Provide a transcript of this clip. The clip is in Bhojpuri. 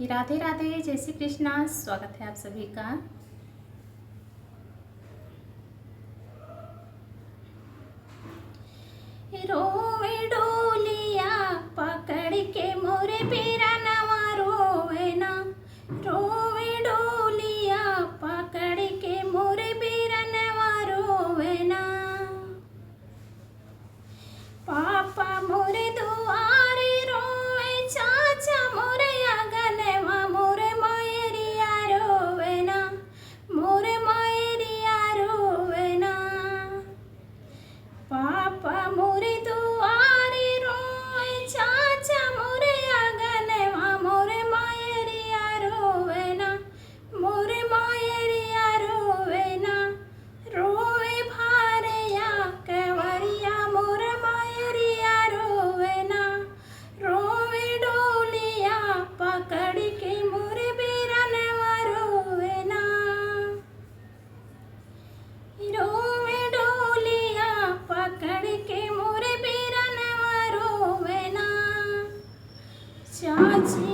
राधे राधे, जय श्री कृष्णा। स्वागत है आप सभी का। रोवे डोलिया पकड़ के मोरे पीरा नवा रोवे ना, रोवे डोलिया पकड़ के मोरे पीरा नवा रोवे ना। पापा मोरे दुआरे रोवे, चाचा मोरे आंगनवा, मोरे मायरिया रोवे ना, मोरे मायरिया रोवे ना। पापा मोरे दुआरे रोवे, चाचा मोरे आंगनवा, मोरे मायरिया रोवे ना, मोरे मायरिया रोवे ना। रोवे भारिया कंवरिया, मोरे मायरिया रोवे ना, रोवे डोलिया पकड़ के मोरे बीरनवा रोवे ना। रोवे डोलिया पकड़ के मोरे बीरनवा रोवे ना। चाची